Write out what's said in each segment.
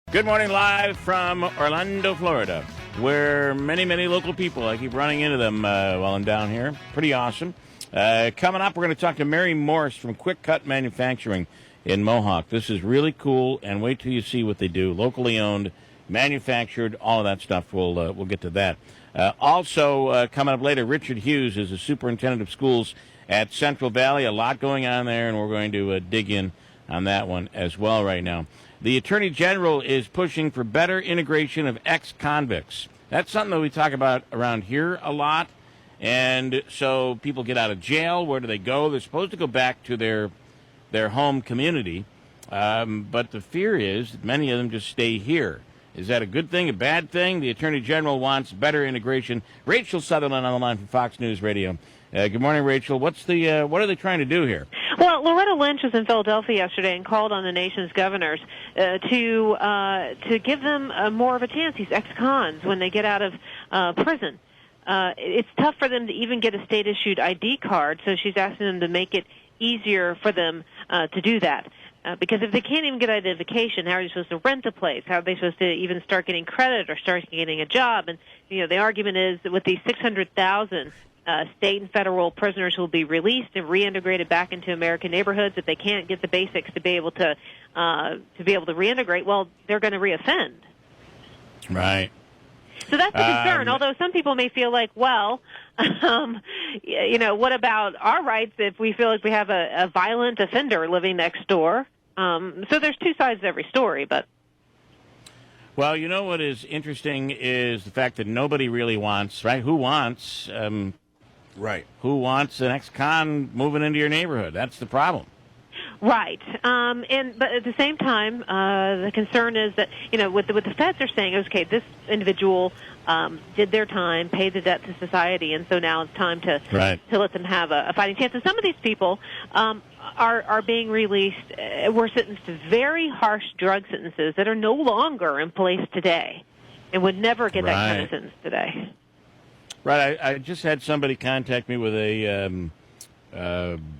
Good morning, live from Orlando, Florida, where many local people, I keep running into them while I'm down here. Pretty awesome. Coming up, we're going to talk to Mary Morse from Quick Cut Manufacturing in Mohawk. This is really cool, and wait till you see what they do. Locally owned, manufactured, all of that stuff. We'll get to that. Also, coming up later, Richard Hughes is the superintendent of schools at Central Valley. A lot going on there, and we're going to dig in on that one as well right now. The Attorney General is pushing for better integration of ex-convicts. That's something that we talk about around here a lot. And so people get out of jail. Where do they go? They're supposed to go back to their home community. But the fear is that many of them just stay here. Is that a good thing, a bad thing? The Attorney General wants better integration. Rachel Sutherland on the line from Fox News Radio. Good morning, Rachel. What are they trying to do here? Well, Loretta Lynch was in Philadelphia yesterday and called on the nation's governors to give them more of a chance, these ex-cons, when they get out of prison. It's tough for them to even get a state-issued ID card, so she's asking them to make it easier for them to do that. Because if they can't even get identification, how are they supposed to rent a place? How are they supposed to even start getting credit or start getting a job? And, the argument is that with these 600,000 state and federal prisoners who will be released and reintegrated back into American neighborhoods, if they can't get the basics to be able to reintegrate, well, they're going to reoffend. Right. So that's a concern. Although some people may feel like, well, what about our rights if we feel like we have a violent offender living next door? So there's two sides to every story, but. Well, what is interesting is the fact that nobody really wants, right? Who wants, right? Who wants an ex-con moving into your neighborhood? That's the problem. Right, but at the same time, the concern is that what the feds are saying is, okay, this individual did their time, paid the debt to society, and so now it's time to let them have a fighting chance. And some of these people are being released, were sentenced to very harsh drug sentences that are no longer in place today, and would never get that kind of sentence today. Right. I just had somebody contact me with a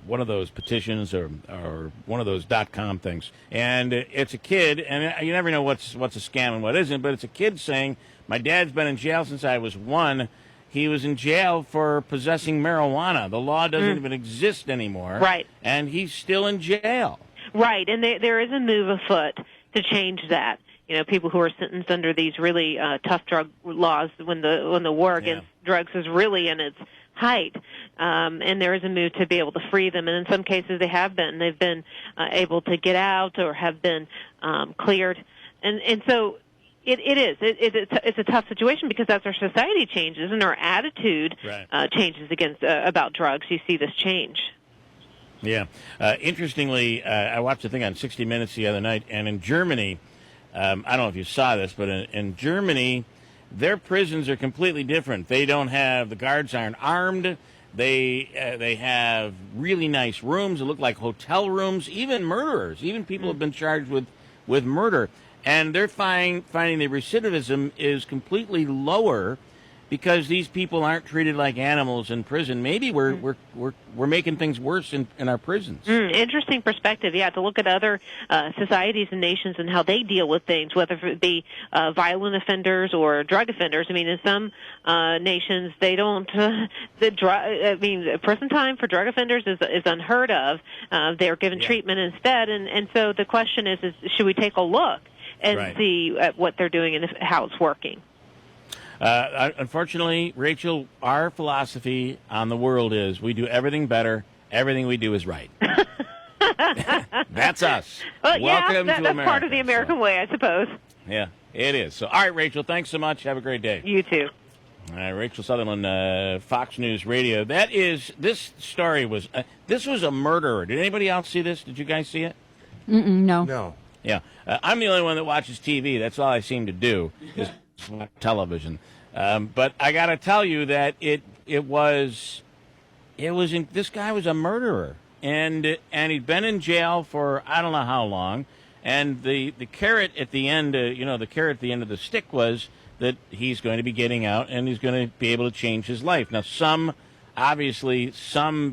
one of those petitions or one of those .com things, and it's a kid, and you never know what's a scam and what isn't, but it's a kid saying, my dad's been in jail since I was 1. He was in jail for possessing marijuana. The law doesn't even exist anymore. Right. And he's still in jail. Right, and there is a move afoot to change that. People who are sentenced under these really tough drug laws when the war against drugs is really in its height, and there is a move to be able to free them. And in some cases, they've been able to get out or have been cleared, and so it's a tough situation because as our society changes and our attitude changes about drugs, you see this change. Yeah. Interestingly, I watched a thing on 60 Minutes the other night, and in Germany, I don't know if you saw this, but in Germany, their prisons are completely different. They don't have, the guards aren't armed. They have really nice rooms that look like hotel rooms. Even murderers, even people have been charged with murder. And they're finding the recidivism is completely lower because these people aren't treated like animals in prison. Maybe we're making things worse in our prisons. Interesting perspective, to look at other societies and nations and how they deal with things, whether it be violent offenders or drug offenders. I mean, in some nations, they don't. Prison time for drug offenders is unheard of. They're given treatment instead, and so the question is should we take a look and see at what they're doing and how it's working? Unfortunately, Rachel, our philosophy on the world is we do everything better. Everything we do is right. That's us. Well, Welcome to that's America. Part of the American way, I suppose. Yeah, it is. So, all right, Rachel, thanks so much. Have a great day. You too. All right, Rachel Sutherland, Fox News Radio. This story was, this was a murderer. Did anybody else see this? Did you guys see it? No. No. Yeah. I'm the only one that watches TV. That's all I seem to do is watch television. But I got to tell you that this guy was a murderer. And he'd been in jail for I don't know how long. And the carrot at the end, the carrot at the end of the stick was that he's going to be getting out and he's going to be able to change his life. Now, some deviant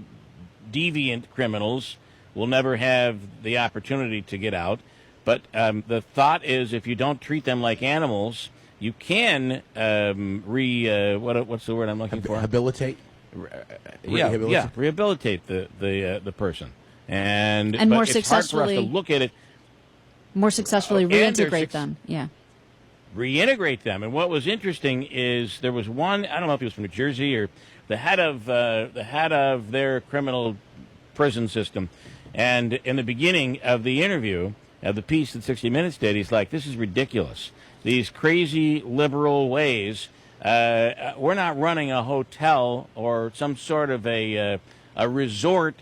criminals will never have the opportunity to get out. But the thought is, if you don't treat them like animals, you can what's the word I'm looking for? Rehabilitate. Rehabilitate the person, and more it's hard for us to look at it. More successfully reintegrate them. Yeah. Reintegrate them. And what was interesting is there was one, I don't know if he was from New Jersey or the head of their criminal prison system. And in the beginning of the interview, of the piece that 60 Minutes did, he's like, this is ridiculous. These crazy liberal ways. We're not running a hotel or some sort of a resort.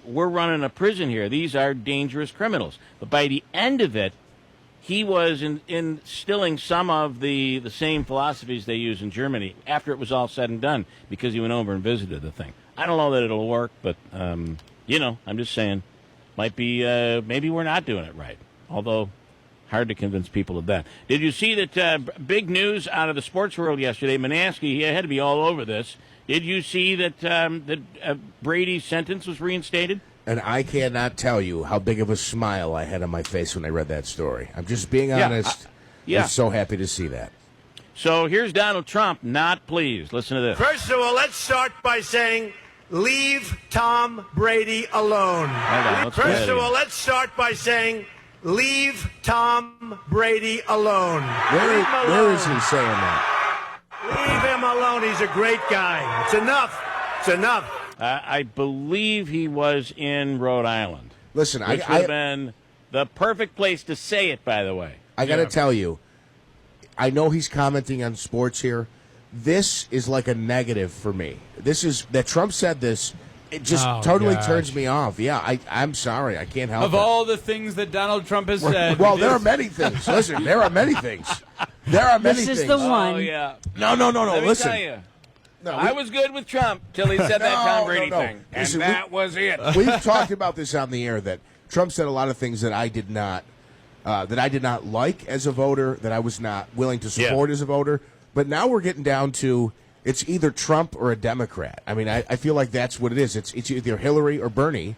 We're running a prison here. These are dangerous criminals. But by the end of it, he was instilling some of the same philosophies they use in Germany after it was all said and done, because he went over and visited the thing. I don't know that it'll work, but, I'm just saying, might be, maybe we're not doing it right. Although, hard to convince people of that. Did you see that big news out of the sports world yesterday? Manaski, he had to be all over this. Did you see that Brady's sentence was reinstated? And I cannot tell you how big of a smile I had on my face when I read that story. I'm just being honest. I'm so happy to see that. So here's Donald Trump not pleased. Listen to this. First of all, let's start by saying, leave Tom Brady alone. First of all, let's start by saying, leave Tom Brady alone. Where is he saying that? Leave him alone. He's a great guy. It's enough. It's enough. I believe he was in Rhode Island. Listen, which would have been the perfect place to say it, by the way. I got to tell you, I know he's commenting on sports here. This is like a negative for me. This is that Trump said this. It just totally turns me off. Yeah, I'm sorry. I can't help it. Of all the things that Donald Trump has said. Well, there are many things. Listen, there are many things. There are many things. This is the one. Oh, yeah. No. Let Listen. me tell you. No, I was good with Trump till he said that Tom Brady thing. And Listen, that was it. We've talked about this on the air, that Trump said a lot of things that I did not like as a voter, that I was not willing to support as a voter. But now we're getting down to it's either Trump or a Democrat. I mean, I feel like that's what it is. It's either Hillary or Bernie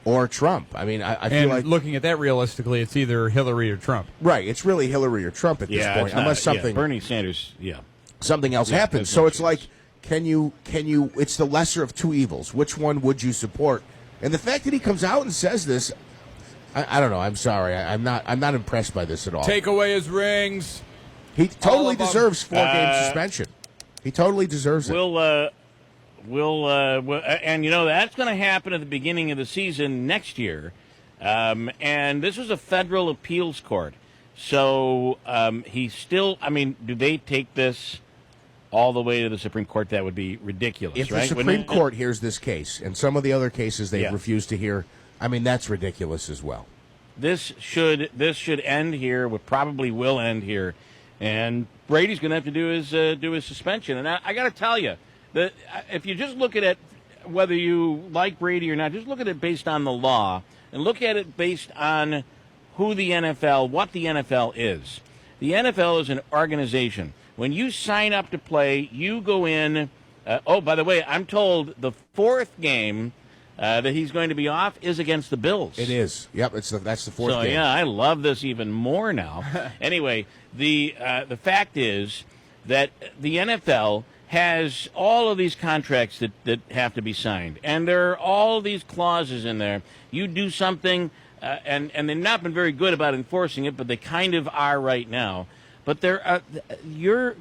or Trump. I mean, I feel like looking at that realistically, it's either Hillary or Trump. Right. It's really Hillary or Trump at this point, unless something Bernie Sanders, something else happens. So it's like, can you? It's the lesser of two evils. Which one would you support? And the fact that he comes out and says this, I don't know. I'm sorry. I'm not impressed by this at all. Take away his rings. He totally deserves 4-game suspension. He totally deserves it. We'll and that's going to happen at the beginning of the season next year. And this was a federal appeals court, so he's still. I mean, do they take this all the way to the Supreme Court? That would be ridiculous. If right? the Supreme Court hears this case and some of the other cases they've refused to hear, I mean, that's ridiculous as well. This should end here. Probably will end here. And Brady's going to have to do his suspension. And I got to tell you, that if you just look at it, whether you like Brady or not, just look at it based on the law, and look at it based on what the NFL is. The NFL is an organization. When you sign up to play, you go in. By the way, I'm told the fourth game that he's going to be off is against the Bills. It is. Yep, that's the fourth game. So, yeah, I love this even more now. Anyway, the fact is that the NFL has all of these contracts that have to be signed. And there are all these clauses in there. You do something, and they've not been very good about enforcing it, but they kind of are right now. But you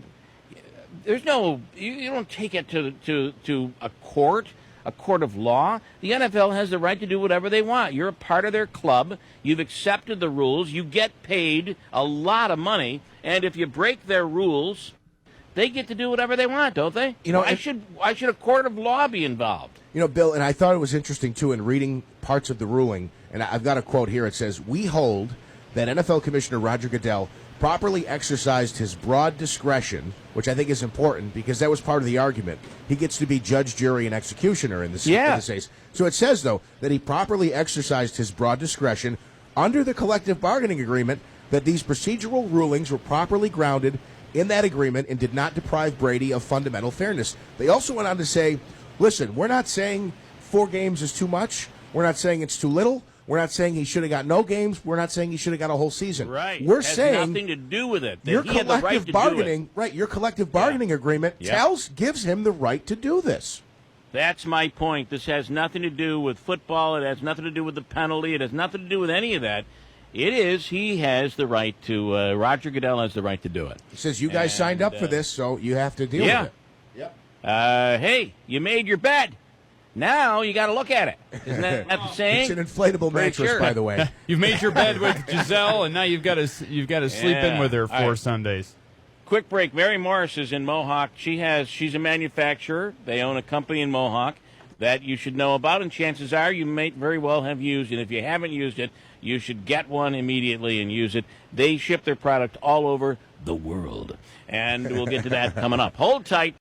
don't take it to a court of law. The NFL has the right to do whatever they want. You're a part of their club. You've accepted the rules. You get paid a lot of money. And if you break their rules, they get to do whatever they want, don't they? Why should a court of law be involved? Bill, and I thought it was interesting, too, in reading parts of the ruling, and I've got a quote here. It says, "We hold that NFL Commissioner Roger Goodell properly exercised his broad discretion," which I think is important because that was part of the argument. He gets to be judge, jury, and executioner in this case. So it says, though, that he properly exercised his broad discretion under the collective bargaining agreement, that these procedural rulings were properly grounded in that agreement and did not deprive Brady of fundamental fairness. They also went on to say, listen, we're not saying 4 games is too much. We're not saying it's too little. We're not saying he should have got no games. We're not saying he should have got a whole season. Right. We're Has saying nothing to do with it. That your he had the right collective to bargaining, do it. right? Your collective bargaining agreement gives him the right to do this. That's my point. This has nothing to do with football. It has nothing to do with the penalty. It has nothing to do with any of that. He has the right to, Roger Goodell has the right to do it. He says, you guys signed up for this, so you have to deal with it. Yep. Hey, you made your bed. Now you got to look at it. Isn't that the saying? It's an inflatable mattress, by the way. You've made your bed with Giselle, and now you've got to sleep in with her 4 Sundays. Quick break. Mary Morris is in Mohawk. She's a manufacturer. They own a company in Mohawk that you should know about, and chances are you may very well have used it. If you haven't used it, you should get one immediately and use it. They ship their product all over the world, and we'll get to that coming up. Hold tight.